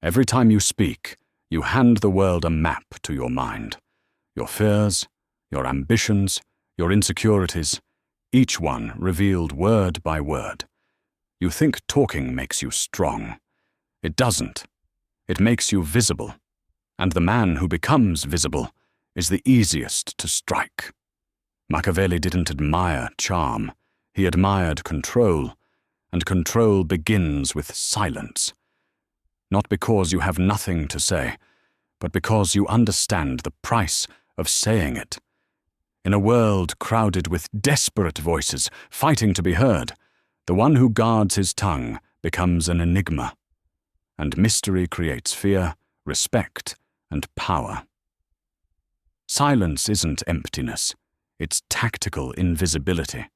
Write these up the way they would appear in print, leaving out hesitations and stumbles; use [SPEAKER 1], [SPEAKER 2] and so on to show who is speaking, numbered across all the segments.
[SPEAKER 1] Every time you speak, you hand the world a map to your mind. Your fears, your ambitions, your insecurities, each one revealed word by word. You think talking makes you strong. It doesn't. It makes you visible. And the man who becomes visible is the easiest to strike. Machiavelli didn't admire charm. He admired control, and control begins with silence. Not because you have nothing to say, but because you understand the price of saying it. In a world crowded with desperate voices fighting to be heard, the one who guards his tongue becomes an enigma. And mystery creates fear, respect, and power. Silence isn't emptiness, it's tactical invisibility.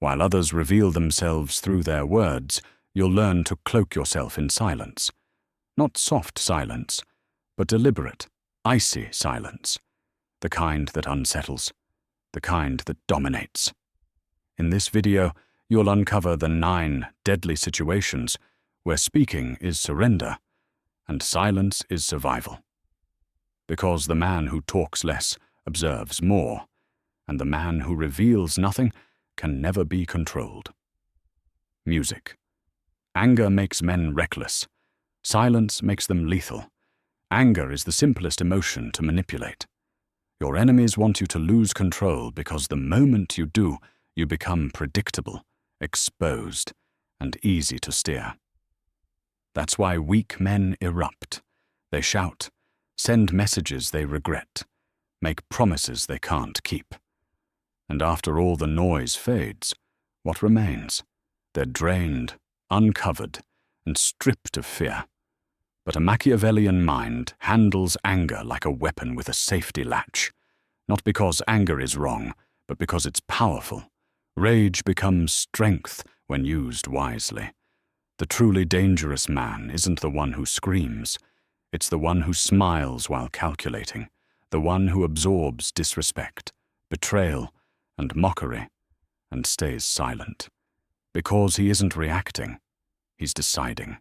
[SPEAKER 1] While others reveal themselves through their words, you'll learn to cloak yourself in silence. Not soft silence, but deliberate, icy silence. The kind that unsettles, the kind that dominates. In this video, you'll uncover the 9 deadly situations where speaking is surrender and silence is survival. Because the man who talks less observes more, and the man who reveals nothing can never be controlled. Music. Anger makes men reckless. Silence makes them lethal. Anger is the simplest emotion to manipulate. Your enemies want you to lose control because the moment you do, you become predictable, exposed, and easy to steer. That's why weak men erupt. They shout, send messages they regret, make promises they can't keep. And after all the noise fades, what remains? They're drained, uncovered, and stripped of fear. But a Machiavellian mind handles anger like a weapon with a safety latch. Not because anger is wrong, but because it's powerful. Rage becomes strength when used wisely. The truly dangerous man isn't the one who screams. It's the one who smiles while calculating, the one who absorbs disrespect, betrayal, and mockery, and stays silent. Because he isn't reacting, he's deciding.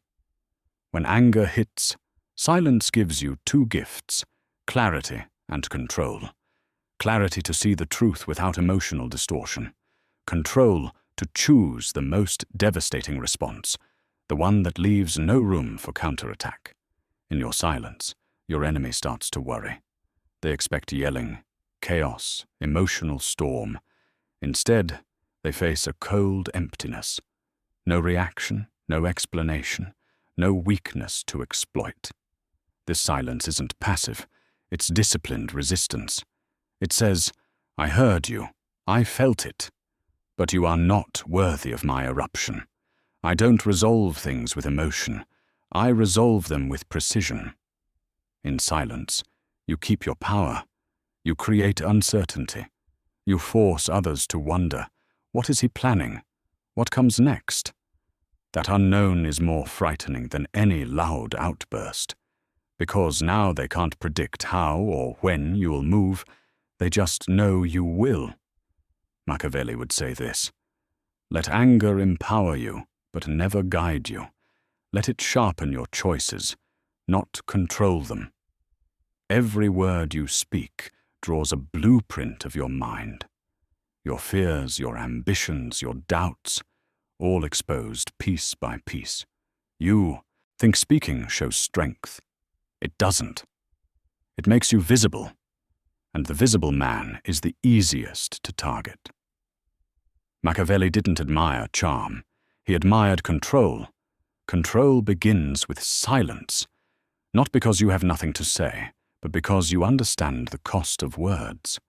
[SPEAKER 1] When anger hits, silence gives you 2 gifts, clarity and control. Clarity to see the truth without emotional distortion. Control to choose the most devastating response, the one that leaves no room for counterattack. In your silence, your enemy starts to worry. They expect yelling, chaos, emotional storm. Instead, they face a cold emptiness. No reaction, no explanation, no weakness to exploit. This silence isn't passive, it's disciplined resistance. It says, I heard you, I felt it, but you are not worthy of my eruption. I don't resolve things with emotion, I resolve them with precision. In silence, you keep your power, you create uncertainty, you force others to wonder, what is he planning? What comes next? That unknown is more frightening than any loud outburst. Because now they can't predict how or when you will move, they just know you will. Machiavelli would say this: let anger empower you, but never guide you. Let it sharpen your choices, not control them. Every word you speak draws a blueprint of your mind. Your fears, your ambitions, your doubts, all exposed piece by piece. You think speaking shows strength. It doesn't. It makes you visible, and the visible man is the easiest to target. Machiavelli didn't admire charm. He admired control. Control begins with silence, not because you have nothing to say, but because you understand the cost of words.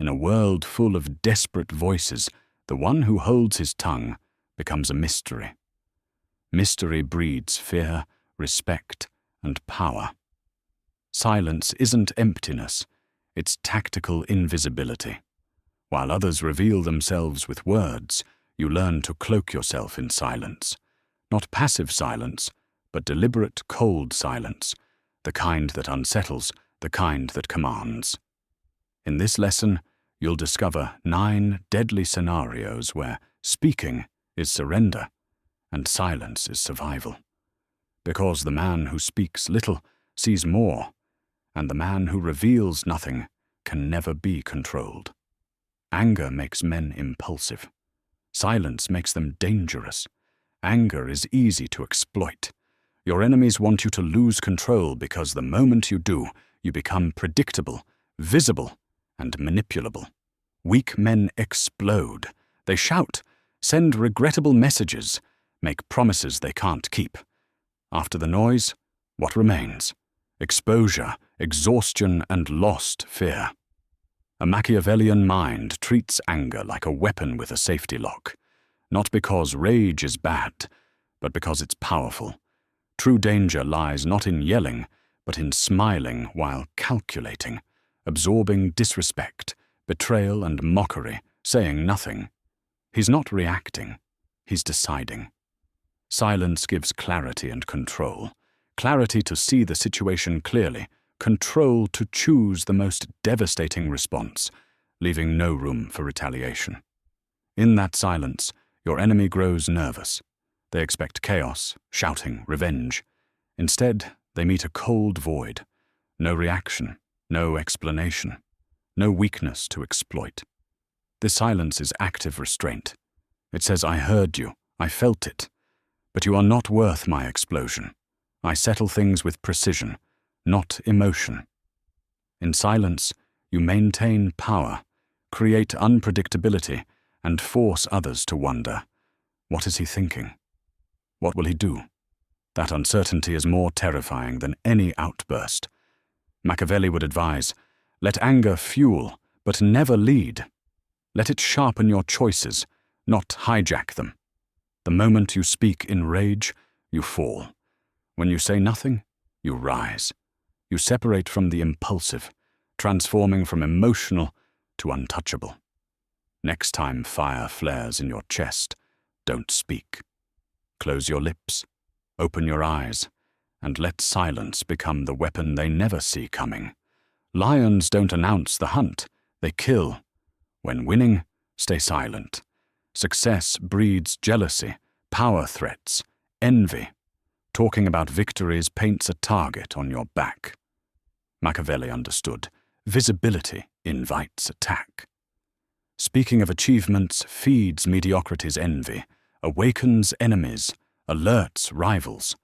[SPEAKER 1] In a world full of desperate voices, the one who holds his tongue becomes a mystery. Mystery breeds fear, respect, and power. Silence isn't emptiness, it's tactical invisibility. While others reveal themselves with words, you learn to cloak yourself in silence. Not passive silence, but deliberate, cold silence, the kind that unsettles, the kind that commands. In this lesson, you'll discover 9 deadly scenarios where speaking is surrender and silence is survival. because the man who speaks little sees more, and the man who reveals nothing can never be controlled. Anger makes men impulsive. Silence makes them dangerous. Anger is easy to exploit. Your enemies want you to lose control because the moment you do, you become predictable, visible, and manipulable. Weak men explode. They shout, send regrettable messages, make promises they can't keep. After the noise, what remains? Exposure, exhaustion, and lost fear. A Machiavellian mind treats anger like a weapon with a safety lock, not because rage is bad, but because it's powerful. True danger lies not in yelling, but in smiling while calculating, absorbing disrespect, betrayal, and mockery, saying nothing. He's not reacting, he's deciding. Silence gives clarity and control. Clarity to see the situation clearly, control to choose the most devastating response, leaving no room for retaliation. In that silence, your enemy grows nervous. They expect chaos, shouting, revenge. Instead, they meet a cold void. No reaction, no explanation, no weakness to exploit. This silence is active restraint. It says, I heard you, I felt it, but you are not worth my explosion. I settle things with precision, not emotion. In silence, you maintain power, create unpredictability, and force others to wonder, what is he thinking? What will he do? That uncertainty is more terrifying than any outburst. Machiavelli would advise, let anger fuel, but never lead. Let it sharpen your choices, not hijack them. The moment you speak in rage, you fall. When you say nothing, you rise. You separate from the impulsive, transforming from emotional to untouchable. Next time fire flares in your chest, don't speak. Close your lips, open your eyes, and let silence become the weapon they never see coming. Lions don't announce the hunt, they kill. When winning, stay silent. Success breeds jealousy, power threats, envy. Talking about victories paints a target on your back. Machiavelli understood. Visibility invites attack. Speaking of achievements feeds mediocrity's envy, awakens enemies, alerts rivals.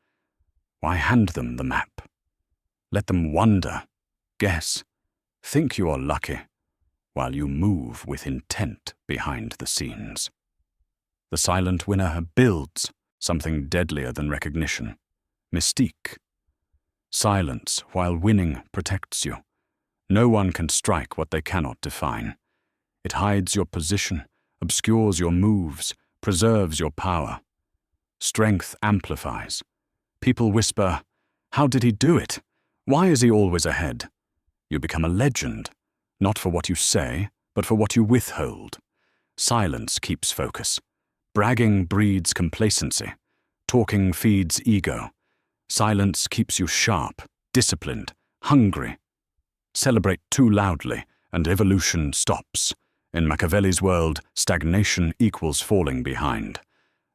[SPEAKER 1] Why hand them the map? Let them wonder, guess, think you are lucky, while you move with intent behind the scenes. The silent winner builds something deadlier than recognition, mystique. Silence, while winning, protects you. No one can strike what they cannot define. It hides your position, obscures your moves, preserves your power. Strength amplifies. People whisper, how did he do it? Why is he always ahead? You become a legend, not for what you say, but for what you withhold. Silence keeps focus. Bragging breeds complacency. Talking feeds ego. Silence keeps you sharp, disciplined, hungry. Celebrate too loudly, and evolution stops. In Machiavelli's world, stagnation equals falling behind.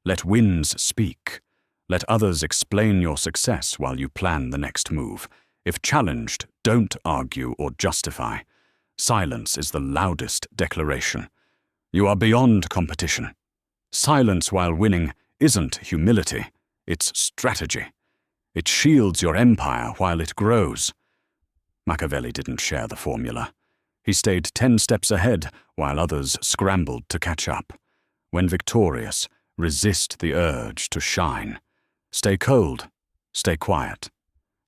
[SPEAKER 1] Let winds speak. Let others explain your success while you plan the next move. If challenged, don't argue or justify. Silence is the loudest declaration. You are beyond competition. Silence while winning isn't humility, it's strategy. It shields your empire while it grows. Machiavelli didn't share the formula. He stayed 10 steps ahead while others scrambled to catch up. When victorious, resist the urge to shine. Stay cold, stay quiet.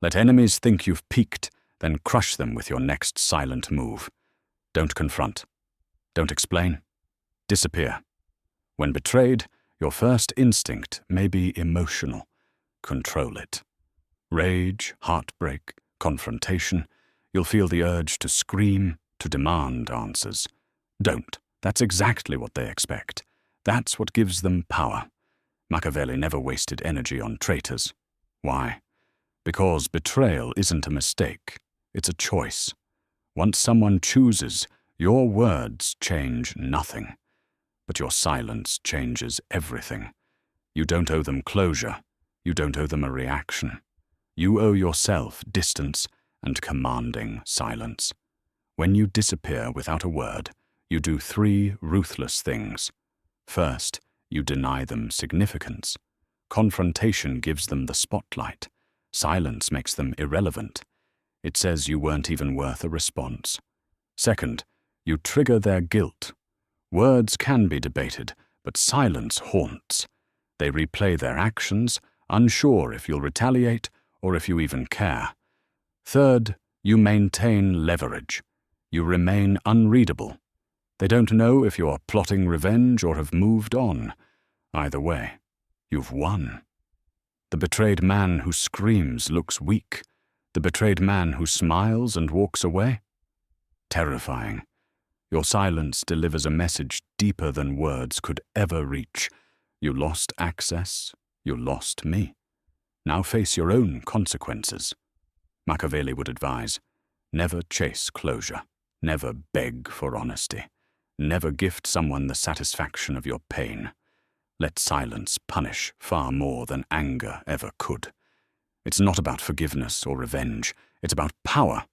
[SPEAKER 1] Let enemies think you've peaked, then crush them with your next silent move. Don't confront. Don't explain. Disappear. When betrayed, your first instinct may be emotional. Control it. Rage, heartbreak, confrontation. You'll feel the urge to scream, to demand answers. Don't. That's exactly what they expect. That's what gives them power. Machiavelli never wasted energy on traitors. Why? Because betrayal isn't a mistake. It's a choice. Once someone chooses, your words change nothing. But your silence changes everything. You don't owe them closure. You don't owe them a reaction. You owe yourself distance and commanding silence. When you disappear without a word, you do 3 ruthless things. First, you deny them significance. Confrontation gives them the spotlight. Silence makes them irrelevant. It says you weren't even worth a response. Second, you trigger their guilt. Words can be debated, but silence haunts. They replay their actions, unsure if you'll retaliate or if you even care. Third, you maintain leverage. You remain unreadable. They don't know if you are plotting revenge or have moved on. Either way, you've won. The betrayed man who screams looks weak. The betrayed man who smiles and walks away? Terrifying. Your silence delivers a message deeper than words could ever reach. You lost access. You lost me. Now face your own consequences. Machiavelli would advise, never chase closure. Never beg for honesty. Never gift someone the satisfaction of your pain. Let silence punish far more than anger ever could. It's not about forgiveness or revenge. It's about power.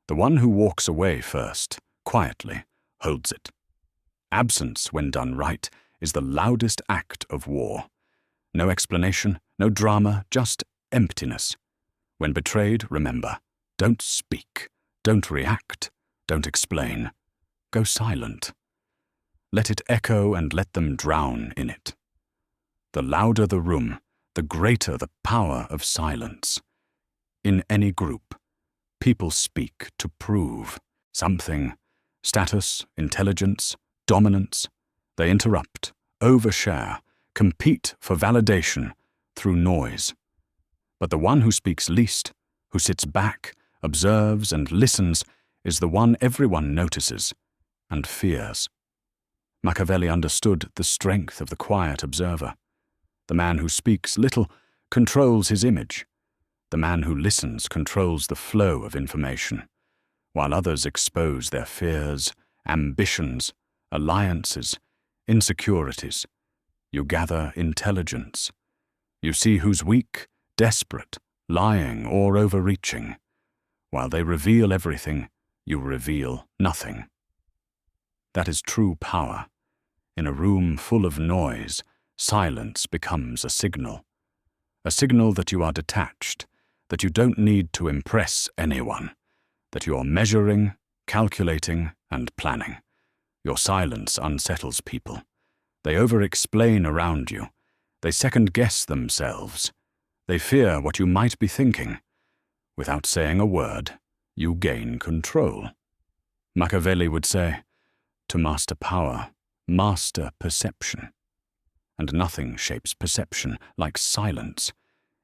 [SPEAKER 1] The one who walks away first, quietly, holds it. Absence, when done right, is the loudest act of war. No explanation, no drama, just emptiness. When betrayed, remember, don't speak, don't react, don't explain. Go silent. Let it echo and let them drown in it. The louder the room, the greater the power of silence. In any group, people speak to prove something. Status, intelligence, dominance. They interrupt, overshare, compete for validation through noise. But the one who speaks least, who sits back, observes and listens, is the one everyone notices and fears. Machiavelli understood the strength of the quiet observer. The man who speaks little controls his image. The man who listens controls the flow of information, while others expose their fears, ambitions, alliances, insecurities. You gather intelligence. You see who's weak, desperate, lying, or overreaching. While they reveal everything, you reveal nothing. That is true power. In a room full of noise, silence becomes a signal that you are detached, that you don't need to impress anyone, that you are measuring, calculating, and planning. Your silence unsettles people. They over-explain around you. They second-guess themselves. They fear what you might be thinking. Without saying a word, you gain control. Machiavelli would say, to master power, master perception. And nothing shapes perception like silence.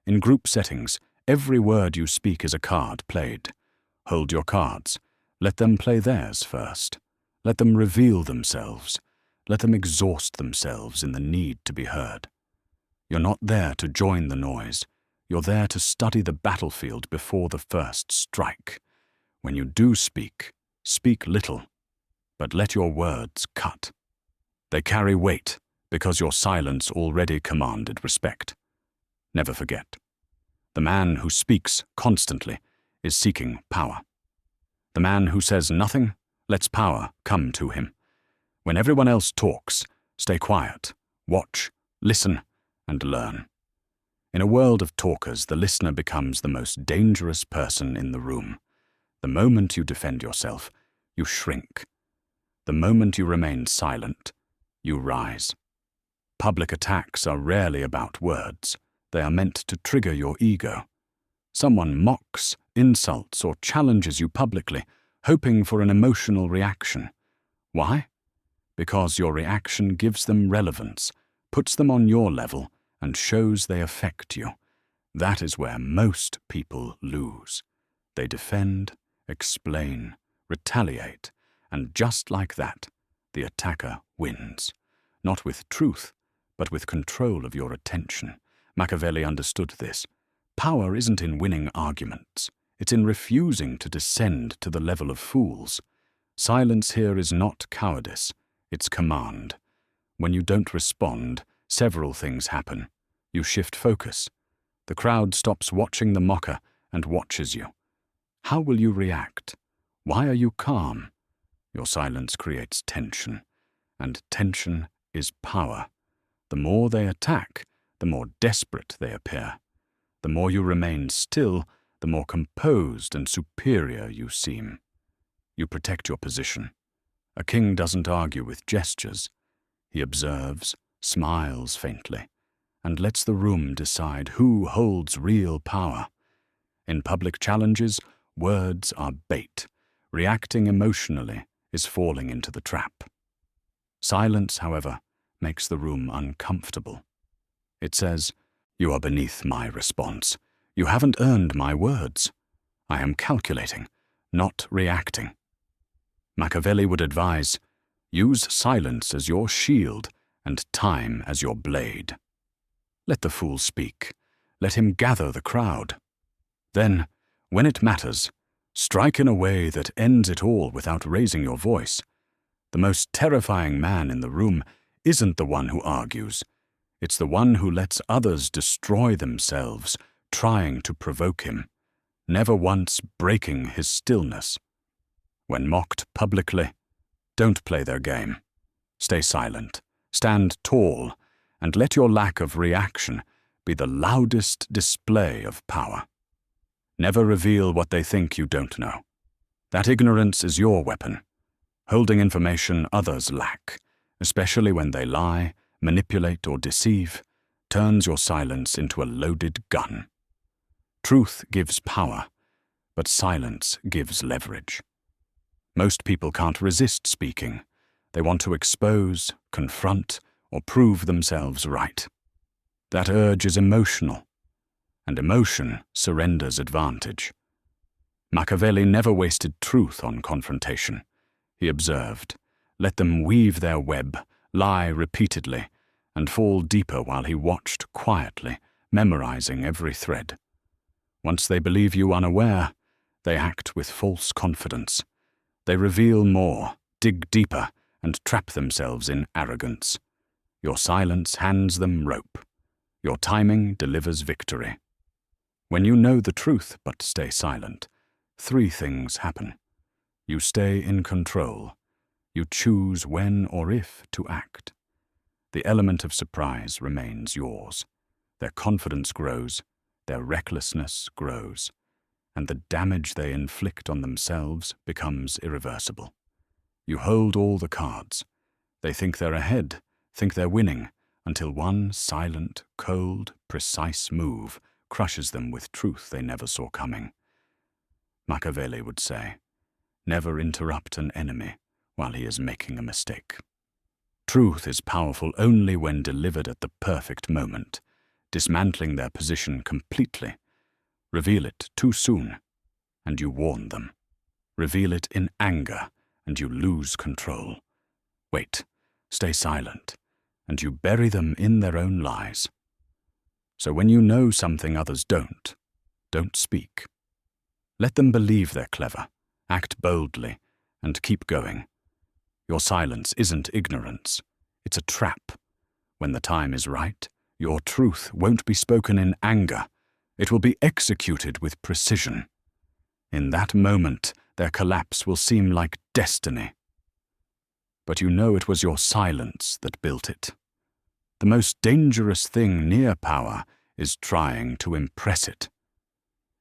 [SPEAKER 1] In group settings, every word you speak is a card played. Hold your cards. Let them play theirs first. Let them reveal themselves. Let them exhaust themselves in the need to be heard. You're not there to join the noise. You're there to study the battlefield before the first strike. When you do speak, speak little, but let your words cut. They carry weight because your silence already commanded respect. Never forget, the man who speaks constantly is seeking power. The man who says nothing lets power come to him. When everyone else talks, stay quiet, watch, listen, and learn. In a world of talkers, the listener becomes the most dangerous person in the room. The moment you defend yourself, you shrink. The moment you remain silent, you rise. Public attacks are rarely about words. They are meant to trigger your ego. Someone mocks, insults, or challenges you publicly, hoping for an emotional reaction. Why? Because your reaction gives them relevance, puts them on your level, and shows they affect you. That is where most people lose. They defend, explain, retaliate, and just like that, the attacker wins. Not with truth, but with control of your attention. Machiavelli understood this. Power isn't in winning arguments. It's in refusing to descend to the level of fools. Silence here is not cowardice. It's command. When you don't respond, several things happen. You shift focus. The crowd stops watching the mocker and watches you. How will you react? Why are you calm? Your silence creates tension, and tension is power. The more they attack, the more desperate they appear. The more you remain still, the more composed and superior you seem. You protect your position. A king doesn't argue with gestures. He observes, smiles faintly, and lets the room decide who holds real power. In public challenges, words are bait. Reacting emotionally is falling into the trap. Silence, however, makes the room uncomfortable. It says, "You are beneath my response. You haven't earned my words. I am calculating, not reacting." Machiavelli would advise, use silence as your shield and time as your blade. Let the fool speak. Let him gather the crowd. Then, when it matters, strike in a way that ends it all without raising your voice. The most terrifying man in the room isn't the one who argues. It's the one who lets others destroy themselves, trying to provoke him, never once breaking his stillness. When mocked publicly, don't play their game. Stay silent, stand tall, and let your lack of reaction be the loudest display of power. Never reveal what they think you don't know. That ignorance is your weapon, holding information others lack, especially when they lie, manipulate, or deceive, turns your silence into a loaded gun. Truth gives power, but silence gives leverage. Most people can't resist speaking. They want to expose, confront, or prove themselves right. That urge is emotional, and emotion surrenders advantage. Machiavelli never wasted truth on confrontation. He observed, let them weave their web, lie repeatedly, and fall deeper while he watched quietly, memorizing every thread. Once they believe you unaware, they act with false confidence. They reveal more, dig deeper, and trap themselves in arrogance. Your silence hands them rope. Your timing delivers victory. When you know the truth but stay silent, 3 things happen. You stay in control. You choose when or if to act. The element of surprise remains yours. Their confidence grows, their recklessness grows, and the damage they inflict on themselves becomes irreversible. You hold all the cards. They think they're ahead, think they're winning, until one silent, cold, precise move crushes them with truth they never saw coming. Machiavelli would say, never interrupt an enemy while he is making a mistake. Truth is powerful only when delivered at the perfect moment, dismantling their position completely. Reveal it too soon, and you warn them. Reveal it in anger, and you lose control. Wait, stay silent, and you bury them in their own lies. So when you know something others don't speak. Let them believe they're clever, act boldly, and keep going. Your silence isn't ignorance, it's a trap. When the time is right, your truth won't be spoken in anger. It will be executed with precision. In that moment, their collapse will seem like destiny. But you know it was your silence that built it. The most dangerous thing near power is trying to impress it.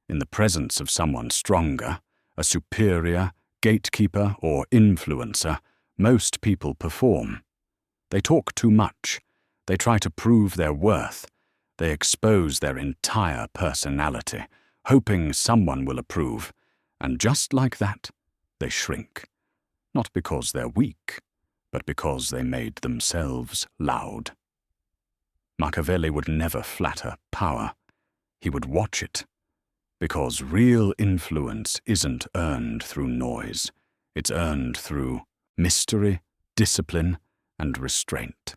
[SPEAKER 1] In the presence of someone stronger, a superior, gatekeeper, or influencer, most people perform. They talk too much. They try to prove their worth. They expose their entire personality, hoping someone will approve. And just like that, they shrink. Not because they're weak, but because they made themselves loud. Machiavelli would never flatter power. He would watch it. Because real influence isn't earned through noise. It's earned through mystery, discipline, and restraint.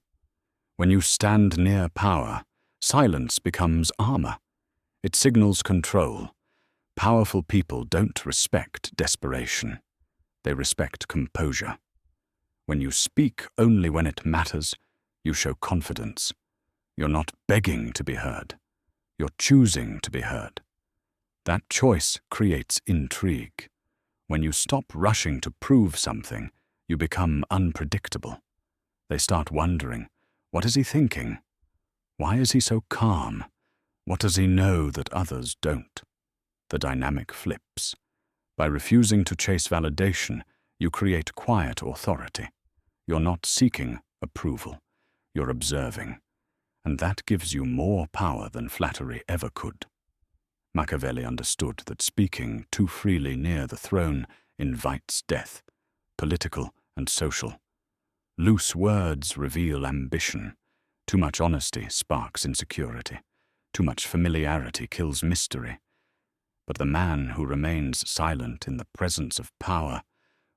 [SPEAKER 1] When you stand near power, silence becomes armor. It signals control. Powerful people don't respect desperation. They respect composure. When you speak only when it matters, you show confidence. You're not begging to be heard. You're choosing to be heard. That choice creates intrigue. When you stop rushing to prove something, you become unpredictable. They start wondering, what is he thinking? Why is he so calm? What does he know that others don't? The dynamic flips. By refusing to chase validation, you create quiet authority. You're not seeking approval. You're observing. And that gives you more power than flattery ever could. Machiavelli understood that speaking too freely near the throne invites death, political and social. Loose words reveal ambition. Too much honesty sparks insecurity. Too much familiarity kills mystery. But the man who remains silent in the presence of power,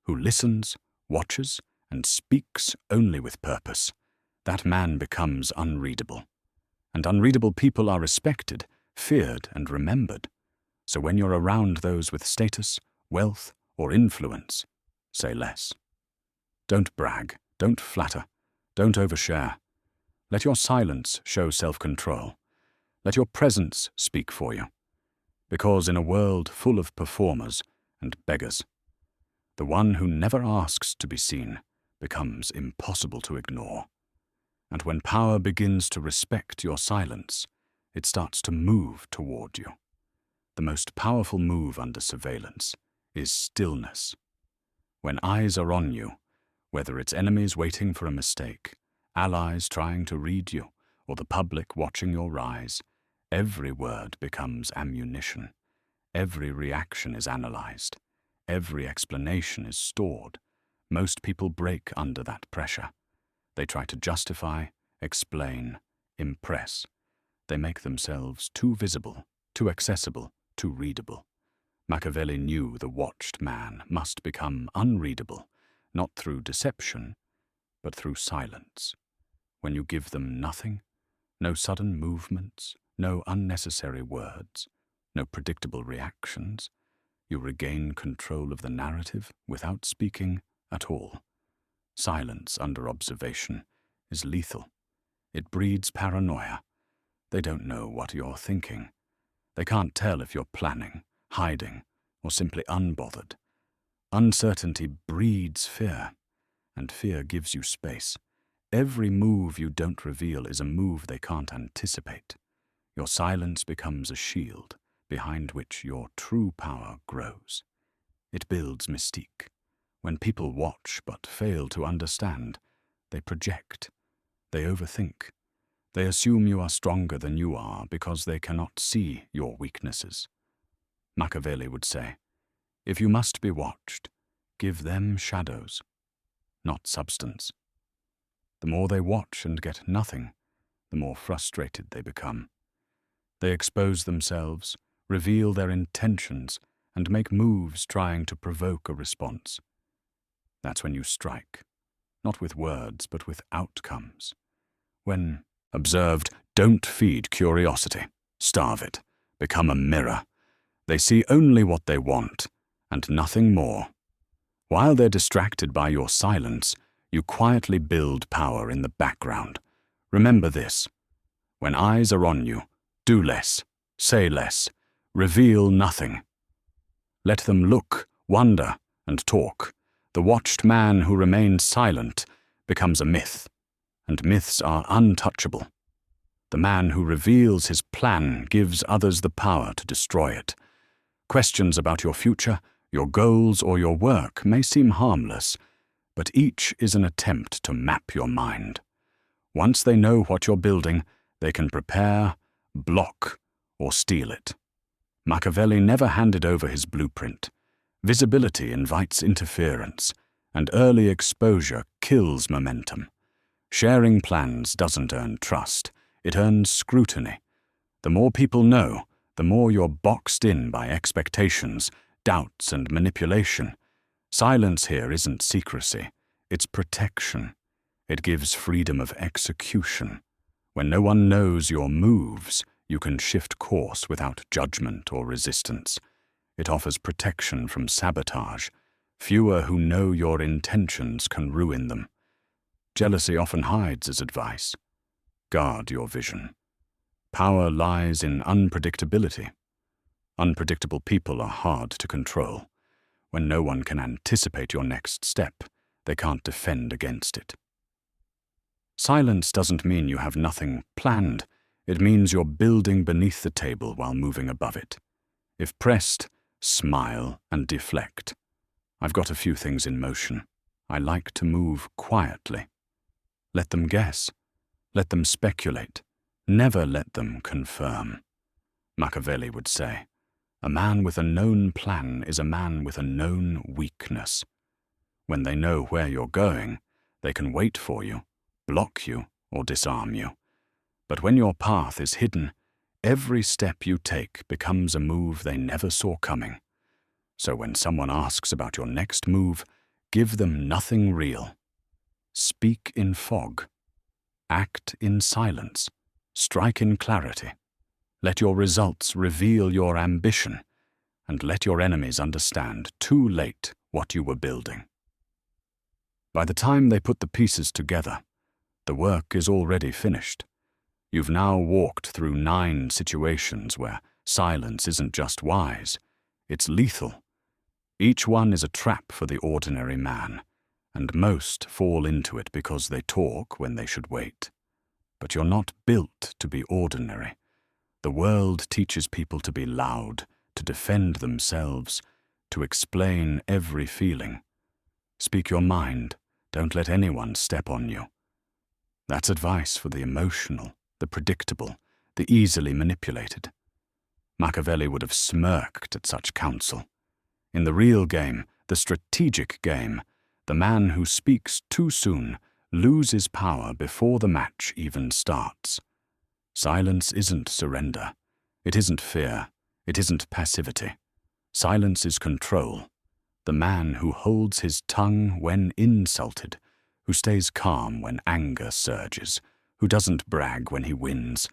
[SPEAKER 1] who listens, watches, and speaks only with purpose, that man becomes unreadable. And unreadable people are respected, feared, and remembered. So when you're around those with status, wealth, or influence, say less. Don't brag, don't flatter, don't overshare. Let your silence show self-control. Let your presence speak for you. Because in a world full of performers and beggars, the one who never asks to be seen becomes impossible to ignore. And when power begins to respect your silence, it starts to move toward you. The most powerful move under surveillance is stillness. When eyes are on you, whether it's enemies waiting for a mistake, allies trying to read you, or the public watching your rise, every word becomes ammunition. Every reaction is analyzed. Every explanation is stored. Most people break under that pressure. They try to justify, explain, impress. They make themselves too visible, too accessible, too readable. Machiavelli knew the watched man must become unreadable, not through deception, but through silence. When you give them nothing, no sudden movements, no unnecessary words, no predictable reactions, you regain control of the narrative without speaking at all. Silence under observation is lethal. It breeds paranoia. They don't know what you're thinking. They can't tell if you're planning, hiding, or simply unbothered. Uncertainty breeds fear, and fear gives you space. Every move you don't reveal is a move they can't anticipate. Your silence becomes a shield behind which your true power grows. It builds mystique. When people watch but fail to understand, they project. They overthink. They assume you are stronger than you are because they cannot see your weaknesses. Machiavelli would say, if you must be watched, give them shadows, not substance. The more they watch and get nothing, the more frustrated they become. They expose themselves, reveal their intentions, and make moves trying to provoke a response. That's when you strike, not with words, but with outcomes. When observed, don't feed curiosity. Starve it. Become a mirror. They see only what they want, and nothing more. While they're distracted by your silence, you quietly build power in the background. Remember this. When eyes are on you, do less, say less, reveal nothing. Let them look, wonder, and talk. The watched man who remains silent becomes a myth, and myths are untouchable. The man who reveals his plan gives others the power to destroy it. Questions about your future, your goals, or your work may seem harmless, but each is an attempt to map your mind. Once they know what you're building, they can prepare, block, or steal it. Machiavelli never handed over his blueprint. Visibility invites interference, and early exposure kills momentum. Sharing plans doesn't earn trust, it earns scrutiny. The more people know, the more you're boxed in by expectations, doubts, and manipulation. Silence here isn't secrecy, it's protection. It gives freedom of execution. When no one knows your moves, you can shift course without judgment or resistance. It offers protection from sabotage. Fewer who know your intentions can ruin them. Jealousy often hides as advice. Guard your vision. Power lies in unpredictability. Unpredictable people are hard to control. When no one can anticipate your next step, they can't defend against it. Silence doesn't mean you have nothing planned. It means you're building beneath the table while moving above it. If pressed, smile and deflect. I've got a few things in motion. I like to move quietly. Let them guess. Let them speculate. Never let them confirm. Machiavelli would say, "A man with a known plan is a man with a known weakness." When they know where you're going, they can wait for you, block you, or disarm you. But when your path is hidden, every step you take becomes a move they never saw coming. So when someone asks about your next move, give them nothing real. Speak in fog. Act in silence. Strike in clarity. Let your results reveal your ambition, and let your enemies understand too late what you were building. By the time they put the pieces together, the work is already finished. You've now walked through 9 situations where silence isn't just wise, it's lethal. Each one is a trap for the ordinary man, and most fall into it because they talk when they should wait. But you're not built to be ordinary. The world teaches people to be loud, to defend themselves, to explain every feeling. Speak your mind. Don't let anyone step on you. That's advice for the emotional, the predictable, the easily manipulated. Machiavelli would have smirked at such counsel. In the real game, the strategic game, the man who speaks too soon loses power before the match even starts. Silence isn't surrender. It isn't fear. It isn't passivity. Silence is control. The man who holds his tongue when insulted, who stays calm when anger surges, who doesn't brag when he wins.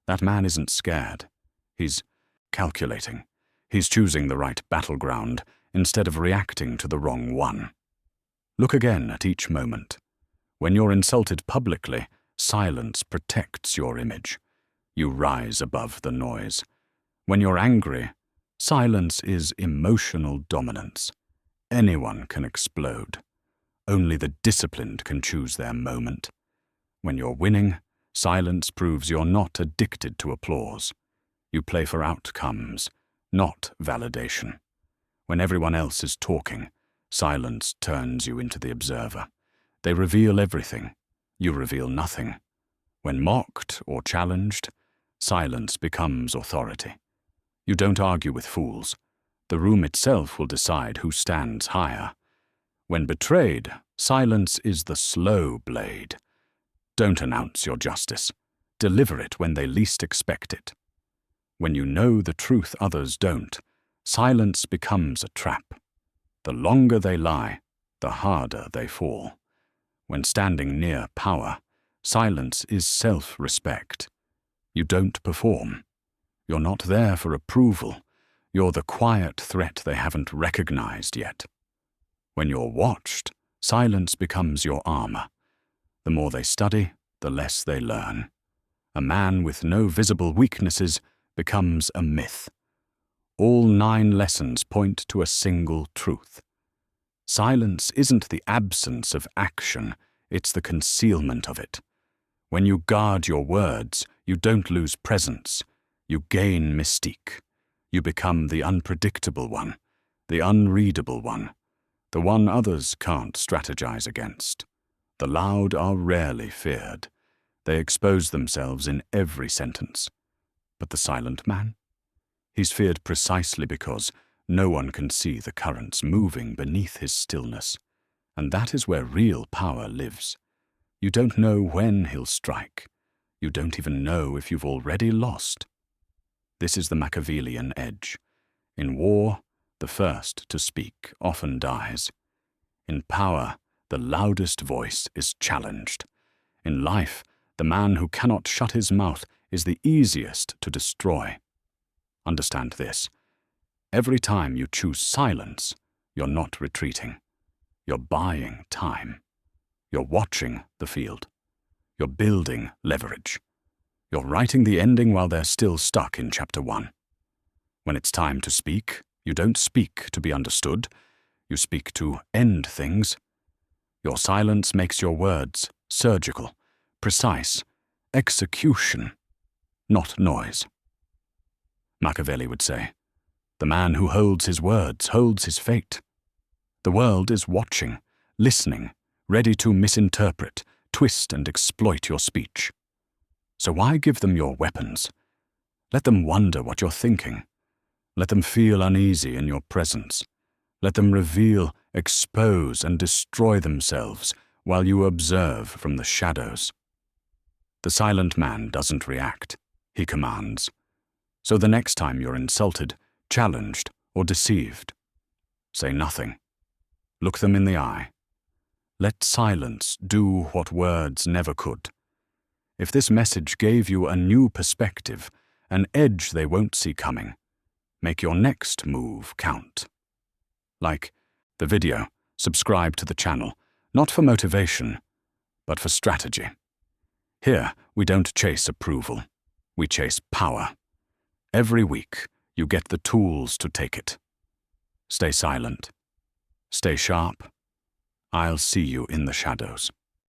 [SPEAKER 1] That man isn't scared. He's calculating. He's choosing the right battleground instead of reacting to the wrong one. Look again at each moment. When you're insulted publicly, silence protects your image. You rise above the noise. When you're angry, silence is emotional dominance. Anyone can explode. Only the disciplined can choose their moment. When you're winning, silence proves you're not addicted to applause. You play for outcomes, not validation. When everyone else is talking, silence turns you into the observer. They reveal everything. You reveal nothing. When mocked or challenged, silence becomes authority. You don't argue with fools. The room itself will decide who stands higher. When betrayed, silence is the slow blade. Don't announce your justice. Deliver it when they least expect it. When you know the truth others don't, silence becomes a trap. The longer they lie, the harder they fall. When standing near power, silence is self-respect. You don't perform. You're not there for approval. You're the quiet threat they haven't recognized yet. When you're watched, silence becomes your armor. The more they study, the less they learn. A man with no visible weaknesses becomes a myth. All 9 lessons point to a single truth. Silence isn't the absence of action, it's the concealment of it. When you guard your words, you don't lose presence. You gain mystique. You become the unpredictable one, the unreadable one, the one others can't strategize against. The loud are rarely feared. They expose themselves in every sentence. But the silent man? He's feared precisely because no one can see the currents moving beneath his stillness. And that is where real power lives. You don't know when he'll strike. You don't even know if you've already lost. This is the Machiavellian edge. In war, the first to speak often dies. In power, the loudest voice is challenged. In life, the man who cannot shut his mouth is the easiest to destroy. Understand this. Every time you choose silence, you're not retreating. You're buying time. You're watching the field. You're building leverage. You're writing the ending while they're still stuck in chapter 1. When it's time to speak, you don't speak to be understood. You speak to end things. Your silence makes your words surgical, precise, execution, not noise. Machiavelli would say, "The man who holds his words holds his fate." The world is watching, listening, ready to misinterpret, twist and exploit your speech. So why give them your weapons? Let them wonder what you're thinking. Let them feel uneasy in your presence. Let them reveal, expose, and destroy themselves while you observe from the shadows. The silent man doesn't react, he commands. So the next time you're insulted, challenged, or deceived, say nothing. Look them in the eye. Let silence do what words never could. If this message gave you a new perspective, an edge they won't see coming, make your next move count. Like the video, subscribe to the channel, not for motivation, but for strategy. Here, we don't chase approval, we chase power. Every week, you get the tools to take it. Stay silent. Stay sharp. I'll see you in the shadows.